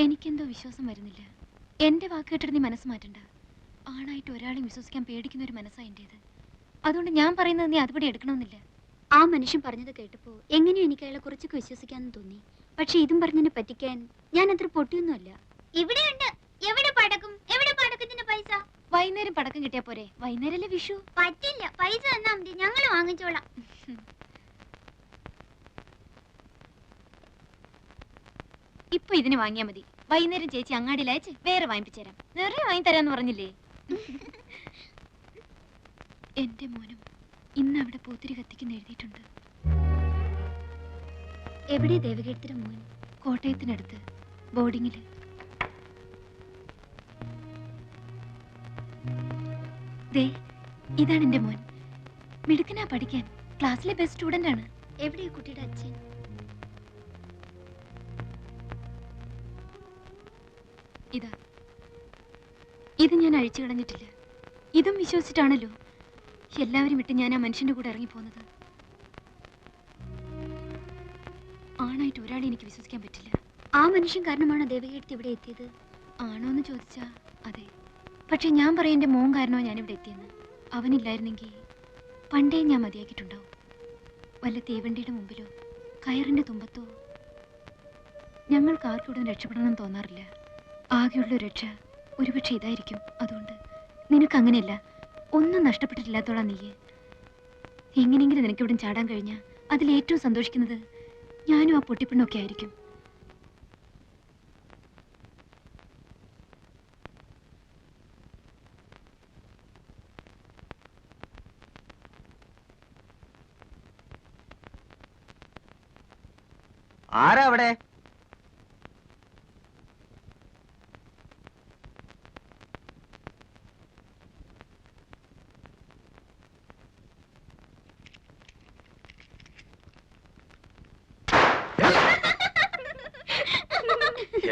എനിക്കെന്തോ വിശ്വാസം വരുന്നില്ല. എന്റെ വാക്ക് കേട്ടിട്ട് നീ മനസ്സ് മാറ്റണ്ട. ആണായിട്ട് ഒരാളെയും വിശ്വസിക്കാൻ പേടിക്കുന്ന ഒരു മനസ്സാണ് എന്റേത്. അതുകൊണ്ട് ഞാൻ പറയുന്നത് നീ അതുപടി എടുക്കണമെന്നില്ല. ആ മനുഷ്യൻ പറഞ്ഞത് കേട്ടപ്പോ എങ്ങനെയോ എനിക്ക് അയാളെ കുറച്ചൊക്കെ വിശ്വസിക്കാന്ന് തോന്നി. പക്ഷെ ഇതും പറഞ്ഞതിനെ പറ്റിക്കാൻ ഞാൻ അത്ര പൊട്ടിയൊന്നുമല്ല. ഇവിടെയുണ്ട്. എവിടെ പടക്കും? എവിടെ പടക്കത്തിന്റെ പൈസ? വൈകുന്നേരം പടക്കം കിട്ടിയാ പോരെ? വൈകുന്നേരല്ലേ വിഷു. പറ്റില്ല, പൈസ തന്നാ മതി, ഞങ്ങൾ വാങ്ങിച്ചോളാം. ഇപ്പൊ ഇതിന് വാങ്ങിയാ മതി. വൈകുന്നേരം ചേച്ചി അങ്ങാടിയിൽ അയച്ച് വേറെ വാങ്ങിപ്പിച്ചു തരാം. നിറയെ വാങ്ങി തരാന്ന് പറഞ്ഞില്ലേ? എന്റെ മോനും ഇന്ന് അവിടെ പൂത്തിരി കത്തിക്കുന്ന എഴുതിയിട്ടുണ്ട്. എവിടെ ദേവകീർത്തിയുടെ മോൻ? കോട്ടയത്തിനടുത്ത് ബോർഡിങ്ങില്. ദേ, ഇതാണ് എന്റെ മോൻ. മിടുക്കനാ പഠിക്കാൻ. ക്ലാസ്സിലെ ബെസ്റ്റ് സ്റ്റുഡന്റ് ആണ്. എവിടെയാ കുട്ടിയുടെ അച്ഛൻ? ഇതാ, ഇത് ഞാൻ അഴിച്ചു കളഞ്ഞിട്ടില്ല. ഇതും വിശ്വസിച്ചിട്ടാണല്ലോ എല്ലാവരും വിട്ട് ഞാൻ ആ മനുഷ്യന്റെ കൂടെ ഇറങ്ങിപ്പോന്നത്. ആണായിട്ട് ഒരാളെ എനിക്ക് വിശ്വസിക്കാൻ പറ്റില്ല. ആ മനുഷ്യൻ കാരണമാണോ ദേവകീർത്തി ഇവിടെ എത്തിയത്? ആണോ എന്ന് ചോദിച്ചാ അതെ. പക്ഷെ ഞാൻ പറയാം എന്റെ മോൻ കാരണോ ഞാനിവിടെ എത്തിയെന്ന്. അവനില്ലായിരുന്നെങ്കിൽ പണ്ടേ ഞാൻ മതിയാക്കിയിട്ടുണ്ടാവും. വല്ല തീവണ്ടിയുടെ മുമ്പിലോ കയറിന്റെ തുമ്പത്തോ. ഞങ്ങൾക്ക് ആർക്കൂടെ രക്ഷപ്പെടണമെന്ന് തോന്നാറില്ല. ആകെയുള്ള രക്ഷ ഒരുപക്ഷെ ഇതായിരിക്കും. അതുകൊണ്ട് നിനക്ക് അങ്ങനെയല്ല. ഒന്നും നഷ്ടപ്പെട്ടിട്ടില്ലാത്തോളാ നീയെ. എങ്ങനെയെങ്കിലും നിനക്കിവിടെ ചാടാൻ കഴിഞ്ഞാൽ അതിലേറ്റവും സന്തോഷിക്കുന്നത് ഞാനും ആ പൊട്ടിപ്പെണ്ണൊക്കെ ആയിരിക്കും. ആരാ അവിടെ?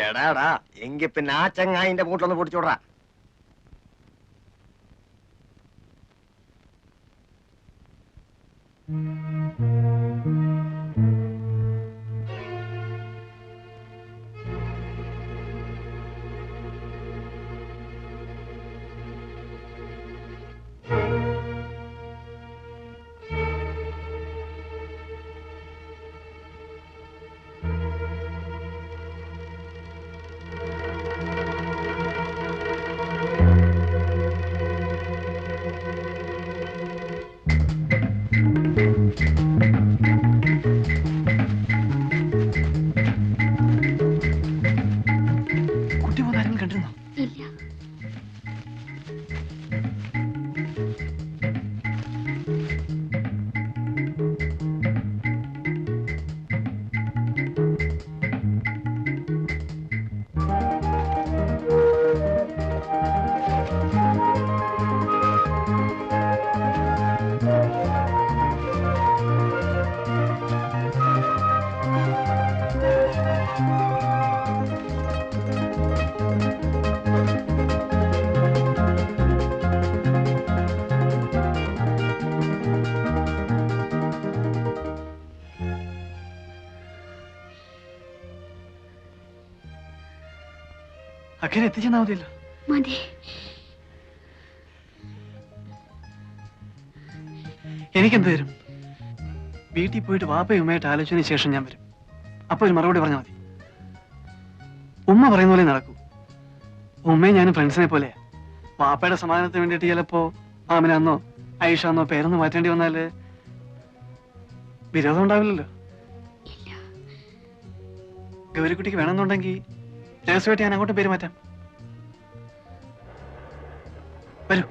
എടാടാ, എങ്കി പിന്നെ ആ ചങ്ങായിന്റെ മൂട്ടിലൊന്ന് പൊടിച്ചോടാ. അഖില എത്തിച്ചെന്നാ മതിയല്ലോ. മതി. എനിക്കെന്ത് തരും? വീട്ടിൽ പോയിട്ട് വാപ്പയും ഉമ്മയായിട്ട് ആലോചിച്ചതിന് ശേഷം ഞാൻ വരും. അപ്പൊ ഒരു മറുപടി പറഞ്ഞാൽ മതി. ഉമ്മ പറയുന്ന പോലെ നടക്കൂ. ഉമ്മയും ഞാനും ഫ്രണ്ട്സിനെ പോലെ. വാപ്പയുടെ സമാധാനത്തിന് വേണ്ടിയിട്ട് ചിലപ്പോ ആമിനാന്നോ ഐഷാന്നോ പേരൊന്ന് മാറ്റേണ്ടി വന്നാല് വിരോധം ഉണ്ടാവില്ലല്ലോ. ഗൗരിക്കുട്ടിക്ക് വേണമെന്നുണ്ടെങ്കിൽ രഹസ്യമായിട്ട് ഞാൻ അങ്ങോട്ട് പേര് മാറ്റാം. വരൂ.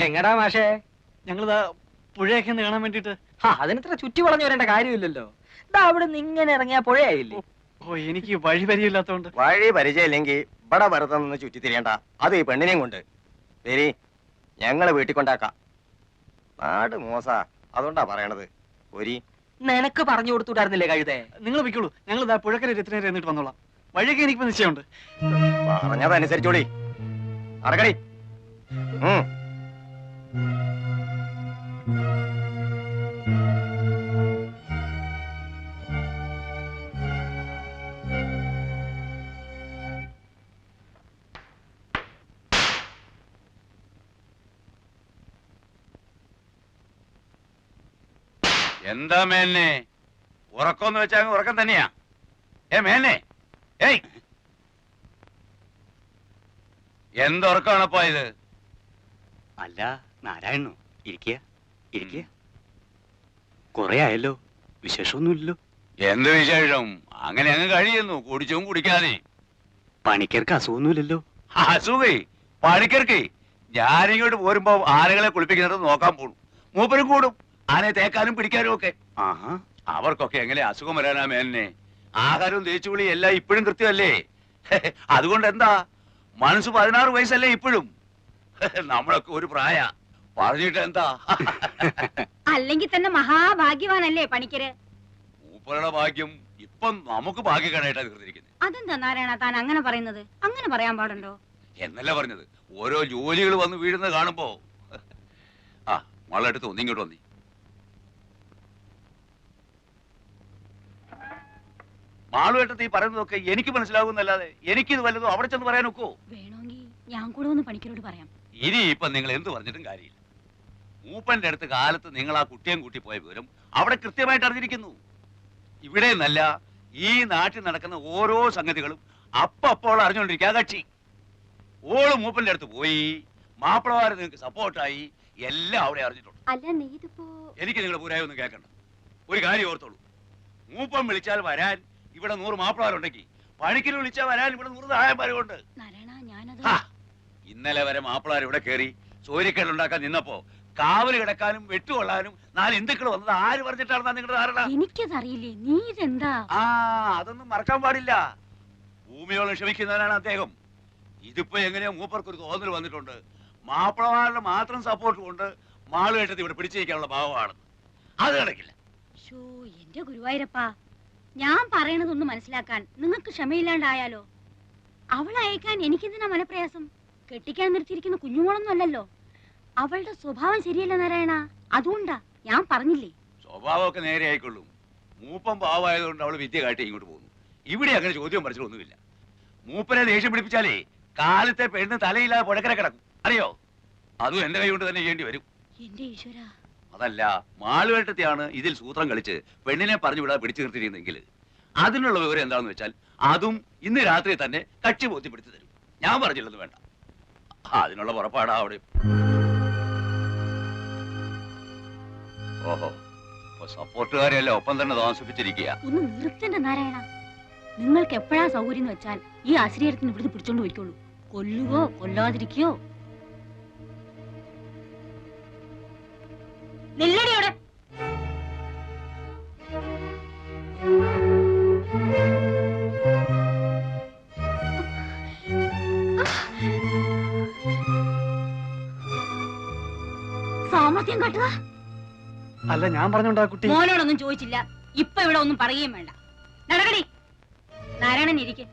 എങ്ങടാ മാഷേ? ഞങ്ങളിതാ പുഴയൊക്കെ ഒന്ന് കാണാൻ വേണ്ടിട്ട്. അതിനിത്ര ചുറ്റി വളഞ്ഞു വരേണ്ട കാര്യമില്ലല്ലോ. ഇതാ അവിടെ നിന്ന് ഇങ്ങനെ ഇറങ്ങിയ പുഴയായില്ലേ? ഓ, എനിക്ക് വഴി പരിചയമില്ലാത്തോണ്ട്. വഴി പരിചയമില്ലെങ്കിൽ ഇവിടെ വെറുതെ നിന്ന് ചുറ്റി തിരിയണ്ട. അത് ഈ പെണ്ണിനെയും കൊണ്ട് വരി, ഞങ്ങള് വീട്ടിൽ കൊണ്ടാക്കാം. നാട് മോശാ, അതുകൊണ്ടാ പറയണത്. ഒരി നിനക്ക് പറഞ്ഞു കൊടുത്തുണ്ടായിരുന്നില്ലേ കഴുതേ? നിങ്ങൾ വെക്കുള്ളൂ, ഞങ്ങൾ ഇതാ പുഴക്കര രത്തിനേരെ എന്നിട്ട് വന്നോളാം. വഴിയൊക്കെ എനിക്കിപ്പോ നിശ്ചയമുണ്ട്. പറഞ്ഞതനുസരിച്ചോളി. അടക്കടി. എന്താ മേന്നെ ഉറക്കമെന്ന് വെച്ചാൽ ഉറക്കം തന്നെയാ? മേന്നെ, ഏയ്, എന്തുറക്കമാണപ്പോ ഇത്? അല്ല നാരായണോ, ഇരിക്കുക ഇരിക്കുക. കൊറേ ആയല്ലോ, വിശേഷമൊന്നുമില്ലല്ലോ. എന്ത് വിശേഷം? അങ്ങനെ അങ്ങ് കഴിയുന്നു, കുടിച്ചും കുടിക്കാതെ. പണിക്കർക്ക് അസുഖമൊന്നുമില്ലല്ലോ. അസുഖേ പണിക്കർക്ക്? ഞാനിങ്ങോട്ട് പോരുമ്പോ ആനകളെ കുളിപ്പിക്കുന്നത് നോക്കാൻ പോണു. മൂപ്പരും കൂടും, ആനയെ തേക്കാനും പിടിക്കാനും ഒക്കെ. ആഹാ, അവർക്കൊക്കെ എങ്ങനെ അസുഖം വരാനാ മേന്നെ? ആഹാരവും തേച്ചുകുളി എല്ലാം ഇപ്പോഴും കൃത്യമല്ലേ? അതുകൊണ്ട് എന്താ, മനസ്സ് 16 വയസ്സല്ലേ ഇപ്പോഴും? നമ്മളൊക്കെ ഒരു പ്രായ പറഞ്ഞിട്ട് എന്താ? അല്ലെങ്കിൽ തന്നെ മഹാഭാഗ്യവാനല്ലേ പണിക്കര്? മൂപ്പരുടെ ഭാഗ്യം ഇപ്പം നമുക്ക് ഭാഗ്യക്കേടായിട്ടാ തീർന്നിരിക്കുന്നത്. അതെന്താ നാരായണ താൻ അങ്ങനെ പറയുന്നത്? അങ്ങനെ പറയാൻ പാടുണ്ടോ? എന്നല്ല പറഞ്ഞത്, ഓരോ ജോലികൾ വന്ന് വീഴുന്നത് കാണുമ്പോ. ആ മള്ളെടുത്ത് ഒന്നിങ്ങോട്ട് വന്നി. മാളുവേട്ടത്ത് ഈ പറയുന്നതൊക്കെ എനിക്ക് മനസ്സിലാകുന്നല്ലാതെ എനിക്കിത് വല്ലതും അവിടെ ചെന്ന് പറയാൻ ഒക്കോ? വേണമെങ്കിൽ ഞാൻ കൂടെ ഒന്ന് പണിക്കരോട് പറയാം. ഇനി ഇപ്പൊ നിങ്ങൾ എന്ത് പറഞ്ഞിട്ടും കാര്യമില്ല. മൂപ്പന്റെ അടുത്ത് കാലത്ത് നിങ്ങൾ ആ കുട്ടിയും കൂട്ടി പോയ വിവരം അവിടെ കൃത്യമായിട്ട് അറിഞ്ഞിരിക്കുന്നു. ഇവിടെ നല്ല ഈ നാട്ടിൽ നടക്കുന്ന ഓരോ സംഗതികളും അപ്പോൾ അറിഞ്ഞുകൊണ്ടിരിക്കുക കക്ഷി. ഓള് മൂപ്പന്റെ അടുത്ത് പോയി, മാപ്പിളമാര് നിങ്ങൾക്ക് സപ്പോർട്ടായി, എല്ലാം അവിടെ അറിഞ്ഞിട്ടുണ്ട്. അല്ല നീ ഇതിപ്പോ... എനിക്ക് നിങ്ങളെ പൂരായ ഒന്നും കേൾക്കണ്ട. ഒരു കാര്യം ഓർത്തോളൂ, മൂപ്പൻ വിളിച്ചാൽ വരാൻ ഇവിടെ 100 മാപ്പിളമാരുണ്ടെങ്കിൽ പണിക്കര് വിളിച്ചാൽ വരാൻ ഇവിടെ 100 സഹായന്മാരുണ്ട്. ഇന്നലെ വരെ മാപ്പിളമാർ ഇവിടെ കയറി സൂര്യക്കേടുണ്ടാക്കാൻ നിന്നപ്പോ കാവല് കിടക്കാനും വെട്ടുകൊള്ളാനും 4 ഹിന്ദുക്കൾ വന്നത് ആര് പറഞ്ഞിട്ടാണെന്നാ നിങ്ങളുടെ ധാരണ? എനിക്കതറിയില്ലേ, നീ ഇതെന്താ? അതൊന്നും മറക്കാൻ പാടില്ല. ഭൂമിയോളം ക്ഷമിക്കുന്നവനാണ് അദ്ദേഹം. ഇതിപ്പോ എങ്ങനെയോ മൂപ്പർക്കൊരു തോന്നൽ വന്നിട്ടുണ്ട്, മാപ്പിളമാരുടെ മാത്രം സപ്പോർട്ട് കൊണ്ട് മാളുകെട്ടത്തി ഇവിടെ പിടിച്ചിരിക്കാനുള്ള ഭാവമാണെന്ന്. അത് നടക്കില്ല. എന്റെ ഗുരുവായൂരപ്പാ, ഞാൻ പറയണതൊന്ന് മനസ്സിലാക്കാൻ നിങ്ങൾക്ക് ക്ഷമയില്ലാണ്ടായാലോ? അവളെ അയക്കാൻ എനിക്കെന്തിനാ മനപ്രയാസം? കെട്ടിക്കാൻ നിർത്തിയിരിക്കുന്ന കുഞ്ഞുമോളൊന്നും അല്ലല്ലോ. അവളുടെ സ്വഭാവം ശരിയല്ല നാരായണ, അതുകൊണ്ടാ ഞാൻ പറഞ്ഞില്ലേ. സ്വഭാവമൊക്കെ നേരെ ആയിക്കൊള്ളും. മൂപ്പം പാവമായതുകൊണ്ട് അവള് വിദ്യ കാട്ടി ഇങ്ങോട്ട് പോകുന്നു. ഇവിടെ അങ്ങനെ ചോദ്യം പഠിച്ചിട്ടൊന്നുമില്ല. മൂപ്പനെ ദേഷ്യം പിടിപ്പിച്ചാലേ കാലത്തെ പെണ്ണ് തലയില്ലാതെ പുഴക്കര കിടക്കും, അറിയോ? അതും എന്റെ കൈ കൊണ്ട് തന്നെ ചെയ്യേണ്ടി വരും. എന്റെ ഈശ്വര, അതല്ല, മാളുവേട്ടത്തെയാണ് ഇതിൽ സൂത്രം കളിച്ച് പെണ്ണിനെ പറഞ്ഞു വിടാതെ പിടിച്ചു നിർത്തിയിരുന്നെങ്കിൽ അതിനുള്ള വിവരം എന്താണെന്ന് വെച്ചാൽ അതും ഇന്ന് രാത്രി തന്നെ കക്ഷി ബോധ്യപ്പെടുത്തി തരും. ഞാൻ പറഞ്ഞില്ലെന്ന് വേണ്ട, അതിനുള്ള പുറപ്പാടാ അവിടെ. ഓഹോ, ഇപ്പൊ സപ്പോർട്ടുകാരെയല്ല ഒപ്പം തന്നെ താമസിപ്പിച്ചിരിക്കുക. ഒന്ന് നിർത്തണ്ട നാരായണ. നിങ്ങൾക്ക് എപ്പോഴാ സൗകര്യം എന്ന് വെച്ചാൽ ഈ ആശ്രയത്തിന് ഇവിടുന്ന് പിടിച്ചോണ്ട് പോയിക്കോളൂ. കൊല്ലുകയോ കൊല്ലാതിരിക്കയോ. നില്ലടിയോടെ. സാമർത്ഥ്യം കാട്ടുക. അല്ല, ഞാൻ പറഞ്ഞോണ്ടാ കുട്ടി. മോനോടൊന്നും ചോദിച്ചില്ല, ഇപ്പൊ ഇവിടെ ഒന്നും പറയുകയും വേണ്ട. നടക്കടി. നാരായണൻ ഇരിക്കെ.